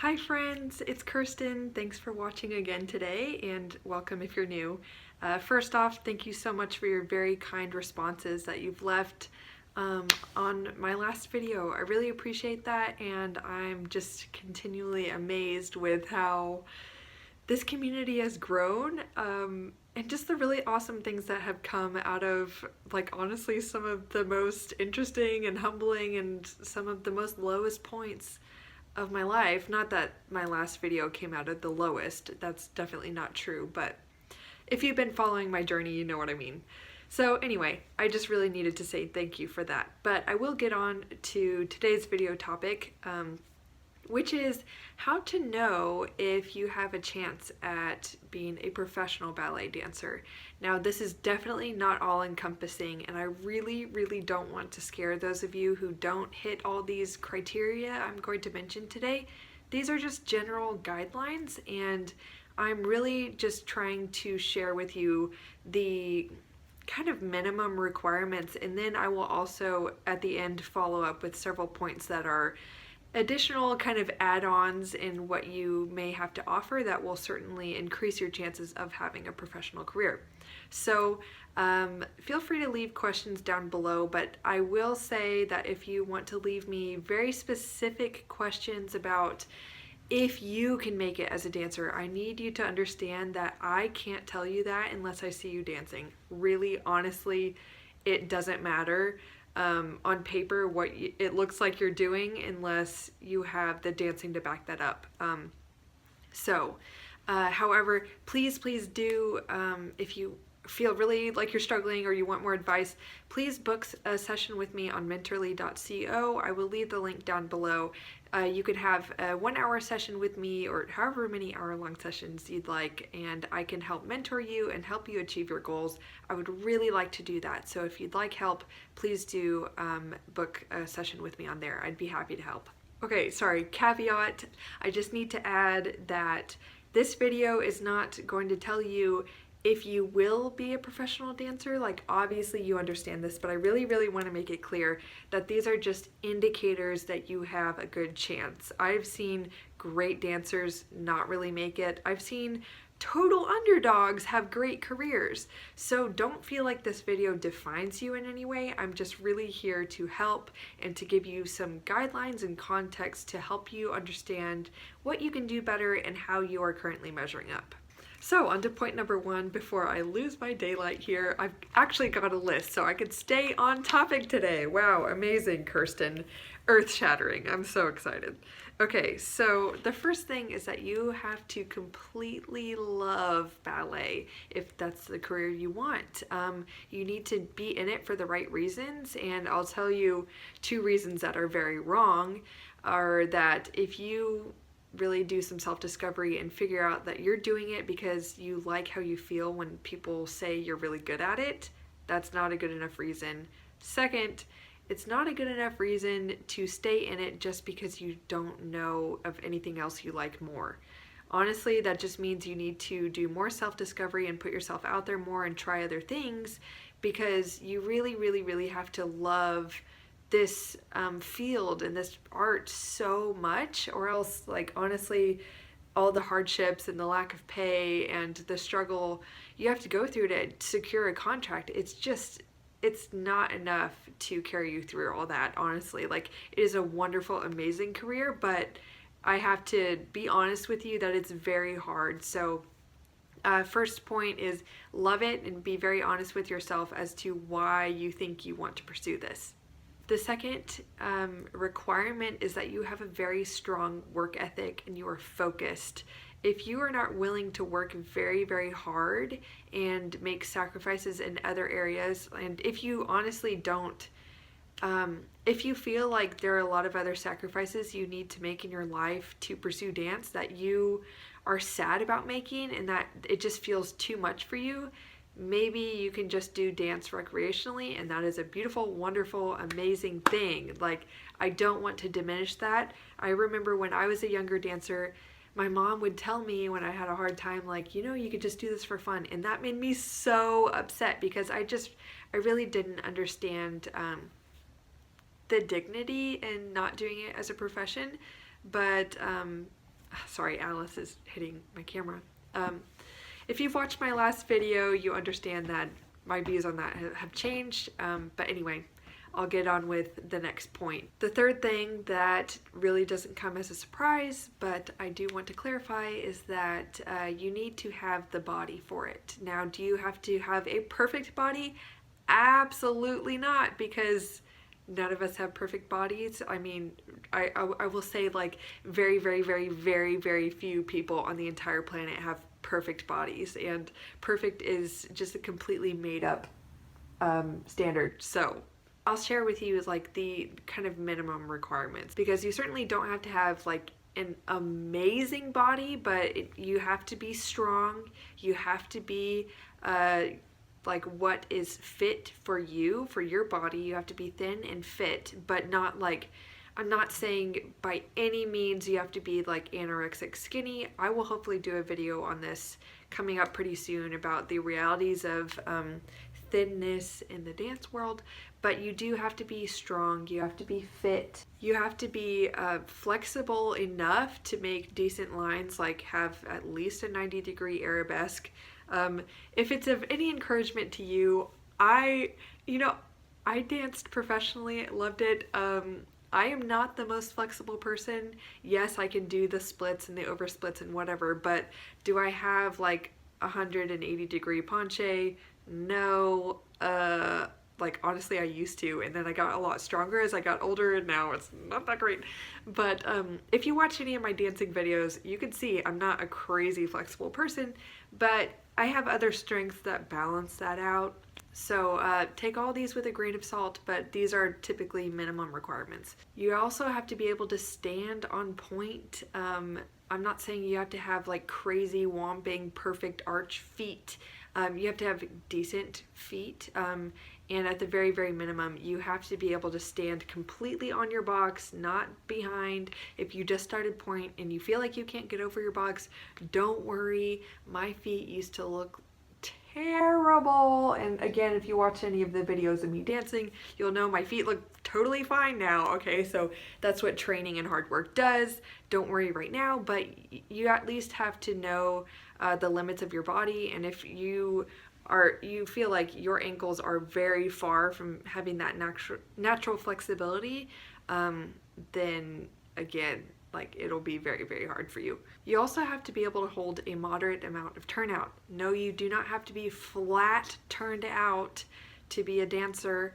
Hi friends, it's Kirsten. Thanks for watching again today and welcome if you're new. First off, thank you so much for your very kind responses that you've left on my last video. I really appreciate that, and I'm just continually amazed with how this community has grown and just the really awesome things that have come out of, like, honestly, some of the most interesting and humbling and some of the most lowest points of my life. Not that my last video came out at the lowest, that's definitely not true, but if you've been following my journey, you know what I mean. So anyway, I just really needed to say thank you for that. But I will get on to today's video topic, which is how to know if you have a chance at being a professional ballet dancer. Now, this is definitely not all encompassing, and I really don't want to scare those of you who don't hit all these criteria I'm going to mention today. These are just general guidelines, and I'm really just trying to share with you the kind of minimum requirements, and then I will also at the end follow up with several points that are additional kind of add-ons in what you may have to offer that will certainly increase your chances of having a professional career. So feel free to leave questions down below, but I will say that if you want to leave me very specific questions about if you can make it as a dancer, I need you to understand that I can't tell you that unless I see you dancing. Really, honestly, it doesn't matter on paper what it looks like you're doing unless you have the dancing to back that up. However, please do, if you feel really like you're struggling or you want more advice, please book a session with me on mentorly.co. I will leave the link down below. You could have a 1 hour session with me or however many hour-long sessions you'd like, and I can help mentor you and help you achieve your goals. I would really like to do that. So if you'd like help, please do book a session with me on there. I'd be happy to help. Okay, sorry, caveat. I just need to add that this video is not going to tell you if you will be a professional dancer. Like, obviously you understand this, but I really want to make it clear that these are just indicators that you have a good chance. I've seen great dancers not really make it. I've seen total underdogs have great careers. So don't feel like this video defines you in any way. I'm just really here to help and to give you some guidelines and context to help you understand what you can do better and how you are currently measuring up. So on to point number one before I lose my daylight here. I've actually got a list so I could stay on topic today. Wow, amazing, Kirsten. Earth-shattering. I'm so excited. Okay, so the first thing is that you have to completely love ballet if that's the career you want. You need to be in it for the right reasons, and I'll tell you 2 reasons that are very wrong are that if you really do some self-discovery and figure out that you're doing it because you like how you feel when people say you're really good at it, that's not a good enough reason. Second, it's not a good enough reason to stay in it just because you don't know of anything else you like more. Honestly, that just means you need to do more self-discovery and put yourself out there more and try other things, because you really have to love this field and this art so much, or else, like, honestly, all the hardships and the lack of pay and the struggle you have to go through to secure a contract, it's not enough to carry you through all that, honestly. Like, it is a wonderful, amazing career, but I have to be honest with you that it's very hard. So first point is love it and be very honest with yourself as to why you think you want to pursue this. The second requirement is that you have a very strong work ethic and you are focused. If you are not willing to work very hard and make sacrifices in other areas, and if you honestly don't, if you feel like there are a lot of other sacrifices you need to make in your life to pursue dance that you are sad about making and that it just feels too much for you, maybe you can just do dance recreationally, and that is a beautiful, wonderful, amazing thing. Like, I don't want to diminish that. I remember when I was a younger dancer, my mom would tell me when I had a hard time, like, you know, you could just do this for fun. And that made me so upset because I really didn't understand the dignity in not doing it as a profession. But Sorry, Alice is hitting my camera. If you've watched my last video, you understand that my views on that have changed. But anyway, I'll get on with the next point. The third thing that really doesn't come as a surprise, but I do want to clarify, is that you need to have the body for it. Now, do you have to have a perfect body? Absolutely not, because none of us have perfect bodies. I mean, I will say, like, very, very, very, very, very few people on the entire planet have perfect bodies, and perfect is just a completely made up standard. So I'll share with you like the kind of minimum requirements, because you certainly don't have to have like an amazing body, but you have to be strong. You have to be like what is fit for you, for your body. You have to be thin and fit, but not like, I'm not saying by any means you have to be like anorexic skinny. I will hopefully do a video on this coming up pretty soon about the realities of thinness in the dance world, but you do have to be strong, you have to be fit, you have to be flexible enough to make decent lines, like have at least a 90-degree arabesque. If it's of any encouragement to you, I danced professionally, loved it. I am not the most flexible person. Yes, I can do the splits and the over splits and whatever, but do I have like 180-degree penché? No. Like honestly, I used to, and then I got a lot stronger as I got older, and now it's not that great. But if you watch any of my dancing videos, you can see I'm not a crazy flexible person, but I have other strengths that balance that out. So take all these with a grain of salt, but these are typically minimum requirements. You also have to be able to stand on point. I'm not saying you have to have like crazy whomping perfect arch feet. You have to have decent feet, and at the very, very minimum, you have to be able to stand completely on your box, not behind. If you just started point and you feel like you can't get over your box, don't worry. My feet used to look terrible, and again, if you watch any of the videos of me dancing, you'll know my feet look totally fine now. Okay, so that's what training and hard work does. Don't worry right now, but you at least have to know the limits of your body, and if you feel like your ankles are very far from having that natural flexibility, then again, like it'll be very, very hard for you. You also have to be able to hold a moderate amount of turnout. No, you do not have to be flat turned out to be a dancer,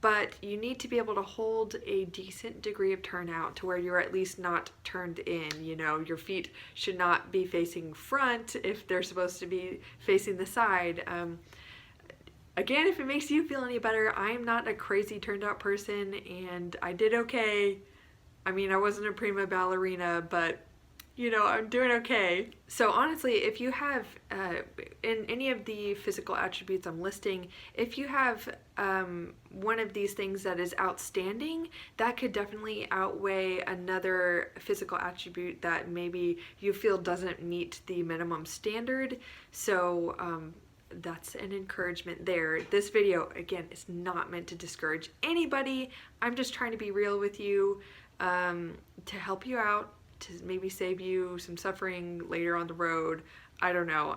but you need to be able to hold a decent degree of turnout to where you're at least not turned in. You know, your feet should not be facing front if they're supposed to be facing the side. Again, if it makes you feel any better, I'm not a crazy turned out person, and I did okay. I mean, I wasn't a prima ballerina, but you know, I'm doing okay. So honestly, if you have, in any of the physical attributes I'm listing, if you have one of these things that is outstanding, that could definitely outweigh another physical attribute that maybe you feel doesn't meet the minimum standard. So that's an encouragement there. This video, again, is not meant to discourage anybody. I'm just trying to be real with you, to help you out, to maybe save you some suffering later on the road. I don't know.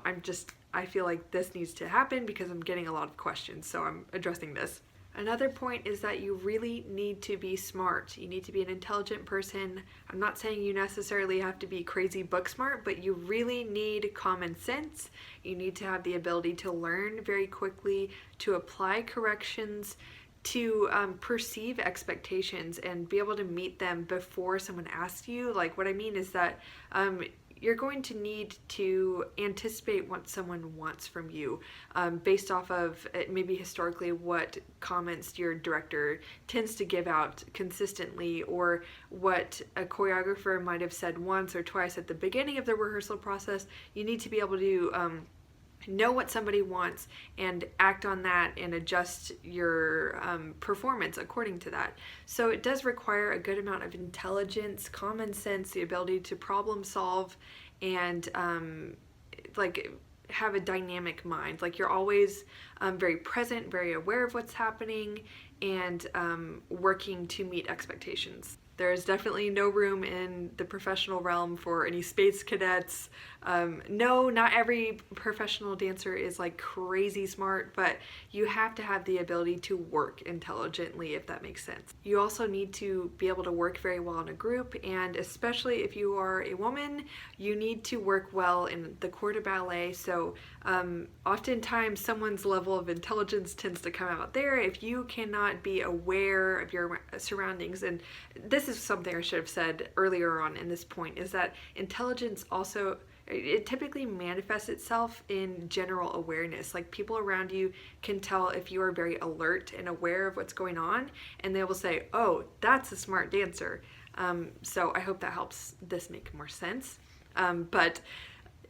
I feel like this needs to happen because I'm getting a lot of questions, so I'm addressing this. Another point is that you really need to be smart. You need to be an intelligent person. I'm not saying you necessarily have to be crazy book smart, but you really need common sense. You need to have the ability to learn very quickly, to apply corrections, to perceive expectations and be able to meet them before someone asks you. Like, what I mean is that you're going to need to anticipate what someone wants from you, based off of maybe historically what comments your director tends to give out consistently, or what a choreographer might have said once or twice at the beginning of the rehearsal process. You need to be able to know what somebody wants and act on that and adjust your performance according to that. So it does require a good amount of intelligence, common sense, the ability to problem solve, and like have a dynamic mind. Like you're always very present, very aware of what's happening, and working to meet expectations. There's definitely no room in the professional realm for any space cadets. No, not every professional dancer is like crazy smart, but you have to have the ability to work intelligently, if that makes sense. You also need to be able to work very well in a group, and especially if you are a woman, you need to work well in the corps de ballet. So oftentimes someone's level of intelligence tends to come out there if you cannot be aware of your surroundings. And this is something I should have said earlier on in this point, is that intelligence also, it typically manifests itself in general awareness. Like people around you can tell if you are very alert and aware of what's going on, and they will say, oh, that's a smart dancer. So I hope that helps this make more sense. But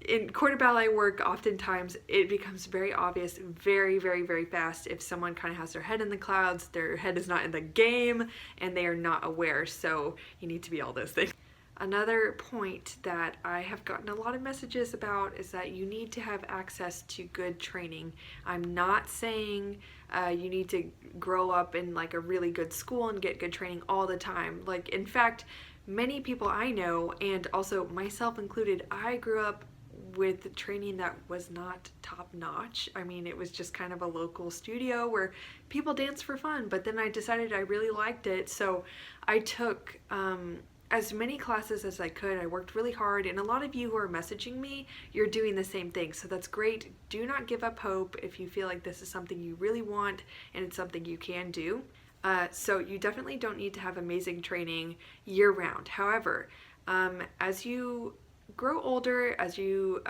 in corps de ballet work, oftentimes it becomes very obvious very, very, very fast if someone kind of has their head in the clouds, their head is not in the game, and they are not aware. So you need to be all those things. Another point that I have gotten a lot of messages about is that you need to have access to good training. I'm not saying you need to grow up in like a really good school and get good training all the time. Like, in fact, many people I know, and also myself included, I grew up with training that was not top notch. I mean, it was just kind of a local studio where people dance for fun, but then I decided I really liked it. So I took as many classes as I could. I worked really hard, and a lot of you who are messaging me, you're doing the same thing. So that's great. Do not give up hope if you feel like this is something you really want and it's something you can do. So you definitely don't need to have amazing training year round. However, as you grow older, as you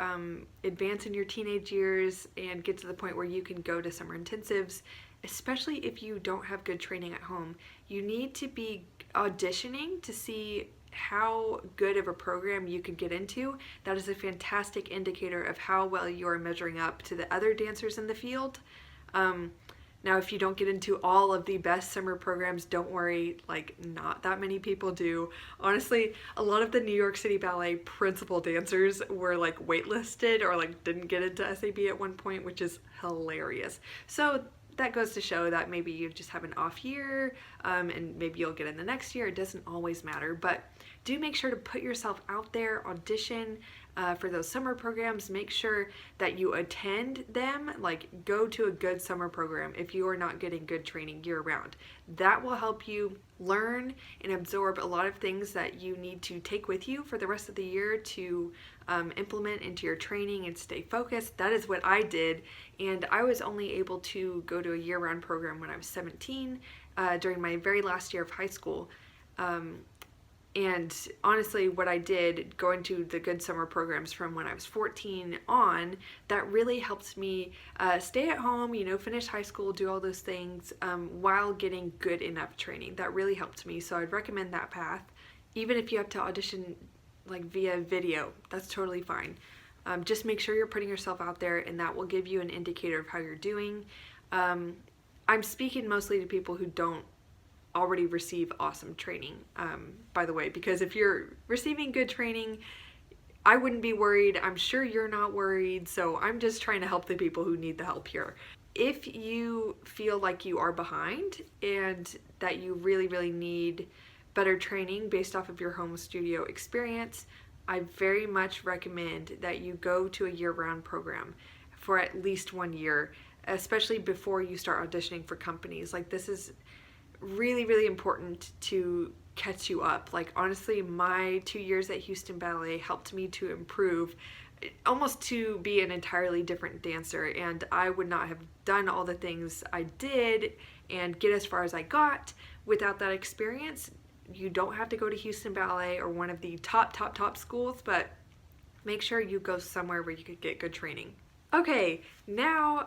advance in your teenage years and get to the point where you can go to summer intensives, especially if you don't have good training at home, you need to be auditioning to see how good of a program you could get into. That is a fantastic indicator of how well you are measuring up to the other dancers in the field. Now, if you don't get into all of the best summer programs, don't worry, like not that many people do. Honestly, a lot of the New York City Ballet principal dancers were like waitlisted or like didn't get into SAB at one point, which is hilarious. So that goes to show that maybe you just have an off year, and maybe you'll get in the next year. It doesn't always matter, but do make sure to put yourself out there, audition for those summer programs. Make sure that you attend them, like go to a good summer program if you are not getting good training year round. That will help you learn and absorb a lot of things that you need to take with you for the rest of the year to implement into your training and stay focused. That is what I did, and I was only able to go to a year-round program when I was 17 during my very last year of high school. And honestly, what I did going to the good summer programs from when I was 14 on, that really helped me stay at home, you know, finish high school, do all those things while getting good enough training. That really helped me. So I'd recommend that path. Even if you have to audition like via video, that's totally fine. Just make sure you're putting yourself out there, and that will give you an indicator of how you're doing. I'm speaking mostly to people who don't already receive awesome training, by the way, because if you're receiving good training, I wouldn't be worried. I'm sure you're not worried, so I'm just trying to help the people who need the help here. If you feel like you are behind and that you really, really need better training based off of your home studio experience, I very much recommend that you go to a year-round program for at least 1 year, especially before you start auditioning for companies. Like, this is really, really important to catch you up. Like, honestly, my 2 years at Houston Ballet helped me to improve, almost to be an entirely different dancer, and I would not have done all the things I did and get as far as I got without that experience. You don't have to go to Houston Ballet or one of the top schools, but make sure you go somewhere where you could get good training. Okay, now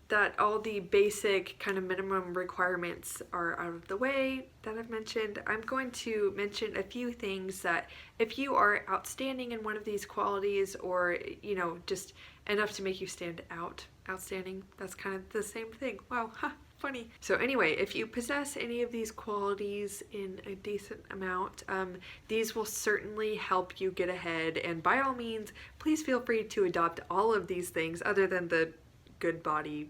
that all the basic kind of minimum requirements are out of the way that I've mentioned, I'm going to mention a few things that if you are outstanding in one of these qualities, or, you know, just enough to make you stand out, outstanding, that's kind of the same thing. Wow, funny. So anyway, if you possess any of these qualities in a decent amount, these will certainly help you get ahead, and by all means, please feel free to adopt all of these things other than the good body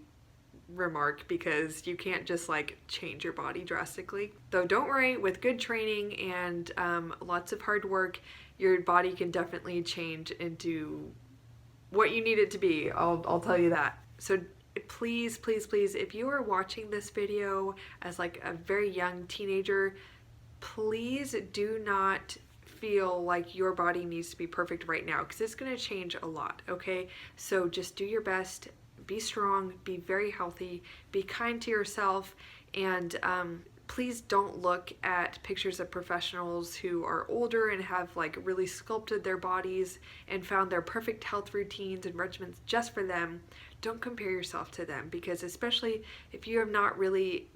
remark, because you can't just like change your body drastically. Though don't worry, with good training and lots of hard work, your body can definitely change into what you need it to be. I'll tell you that. So please, please, please, if you are watching this video as like a very young teenager, please do not feel like your body needs to be perfect right now, because it's going to change a lot, okay? So just do your best, be strong, be very healthy, be kind to yourself, and please don't look at pictures of professionals who are older and have like really sculpted their bodies and found their perfect health routines and regimens just for them. Don't compare yourself to them, because especially if you have not really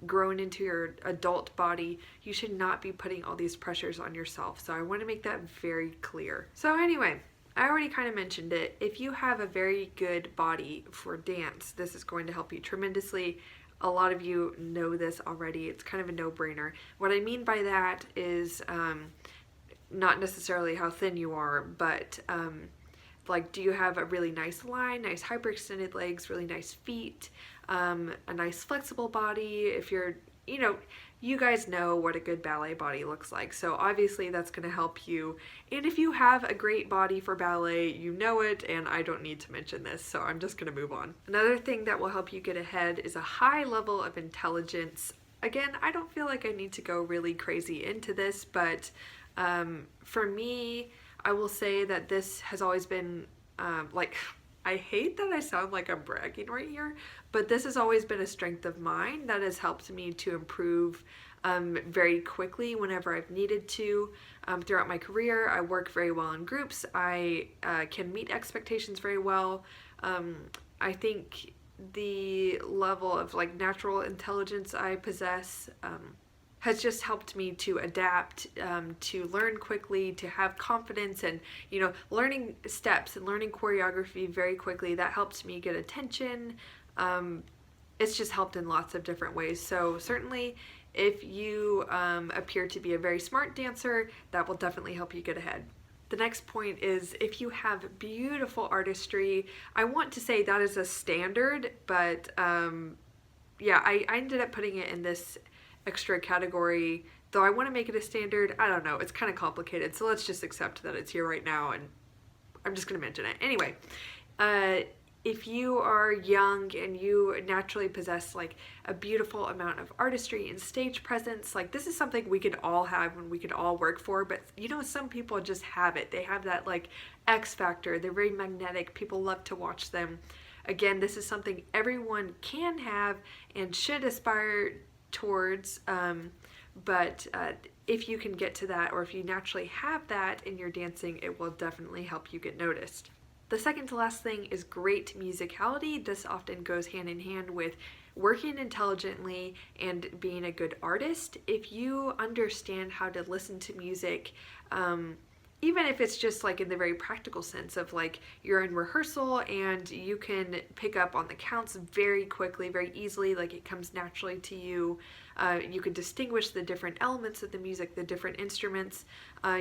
grown into your adult body, you should not be putting all these pressures on yourself. So I want to make that very clear. So anyway, I already kind of mentioned it. If you have a very good body for dance, this is going to help you tremendously. A lot of you know this already. It's kind of a no-brainer. What I mean by that is not necessarily how thin you are, but like, do you have a really nice line, nice hyperextended legs, really nice feet, a nice flexible body? If you're, you guys know what a good ballet body looks like. So obviously that's going to help you. And if you have a great body for ballet, you know it, and I don't need to mention this, so I'm just going to move on. Another thing that will help you get ahead is a high level of intelligence. Again, I don't feel like I need to go really crazy into this, but for me, I will say that this has always been, I hate that I sound like I'm bragging right here, but this has always been a strength of mine that has helped me to improve very quickly whenever I've needed to. Throughout my career, I work very well in groups. I can meet expectations very well. I think the level of like natural intelligence I possess has just helped me to adapt, to learn quickly, to have confidence, and learning steps and learning choreography very quickly. That helps me get attention. It's just helped in lots of different ways. So certainly if you appear to be a very smart dancer, that will definitely help you get ahead. The next point is if you have beautiful artistry. I want to say that is a standard, but yeah, I ended up putting it in this extra category, though I want to make it a standard. I don't know, it's kind of complicated, so let's just accept that it's here right now, and I'm just going to mention it. Anyway, if you are young and you naturally possess like a beautiful amount of artistry and stage presence, like this is something we could all have and we could all work for, but some people just have it. They have that like X factor. They're very magnetic. People love to watch them. Again, this is something everyone can have and should aspire towards, but if you can get to that, or if you naturally have that in your dancing, it will definitely help you get noticed. The second to last thing is great musicality. This often goes hand in hand with working intelligently and being a good artist. If you understand how to listen to music, even if it's just like in the very practical sense of like you're in rehearsal and you can pick up on the counts very quickly, very easily, like it comes naturally to you. You can distinguish the different elements of the music, the different instruments.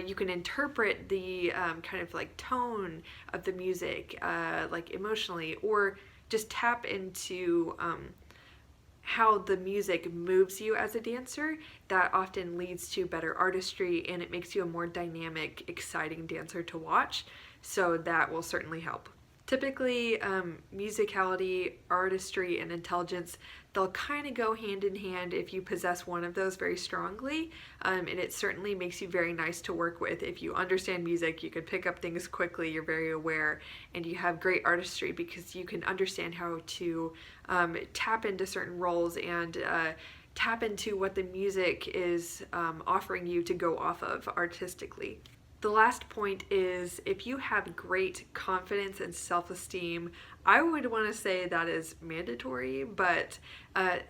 You can interpret the kind of like tone of the music, like emotionally, or just tap into how the music moves you as a dancer. That often leads to better artistry, and it makes you a more dynamic, exciting dancer to watch. So that will certainly help. Typically, musicality, artistry, and intelligence, they'll kind of go hand in hand if you possess one of those very strongly, and it certainly makes you very nice to work with. If you understand music, you can pick up things quickly, you're very aware, and you have great artistry because you can understand how to tap into certain roles and tap into what the music is offering you to go off of artistically. The last point is if you have great confidence and self-esteem, I would want to say that is mandatory, but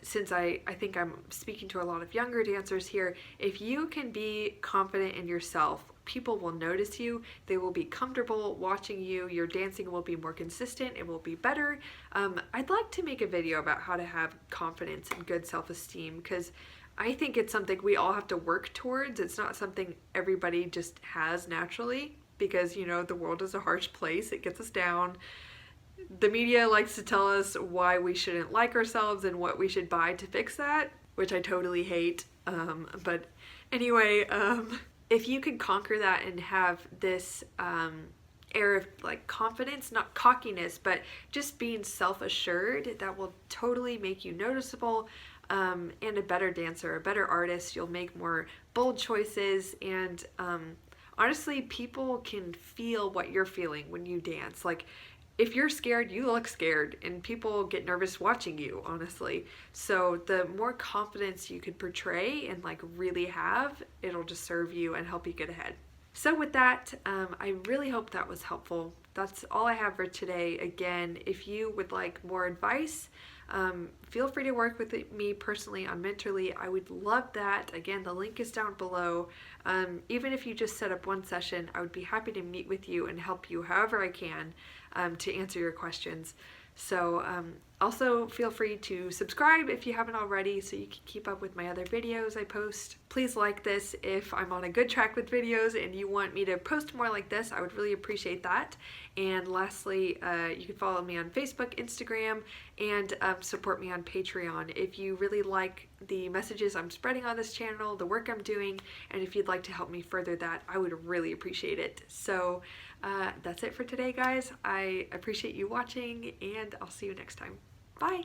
since I think I'm speaking to a lot of younger dancers here, if you can be confident in yourself, people will notice you, they will be comfortable watching you, your dancing will be more consistent, it will be better. I'd like to make a video about how to have confidence and good self-esteem, because I think it's something we all have to work towards. It's not something everybody just has naturally, because the world is a harsh place. It gets us down. The media likes to tell us why we shouldn't like ourselves and what we should buy to fix that, which I totally hate. But anyway, if you could conquer that and have this air of like confidence, not cockiness, but just being self-assured, that will totally make you noticeable, and a better dancer, a better artist. You'll make more bold choices, and honestly, people can feel what you're feeling when you dance. Like, if you're scared, you look scared, and people get nervous watching you, honestly. So the more confidence you could portray and like really have, it'll just serve you and help you get ahead. So with that, I really hope that was helpful. That's all I have for today. Again, if you would like more advice, feel free to work with me personally on Mentorly. I would love that. Again, the link is down below. Even if you just set up one session, I would be happy to meet with you and help you however I can to answer your questions. So also feel free to subscribe if you haven't already so you can keep up with my other videos I post. Please like this if I'm on a good track with videos and you want me to post more like this. I would really appreciate that. And lastly, you can follow me on Facebook, Instagram, and support me on Patreon. If you really like the messages I'm spreading on this channel, the work I'm doing, and if you'd like to help me further that, I would really appreciate it. So that's it for today, guys. I appreciate you watching, and I'll see you next time. Bye!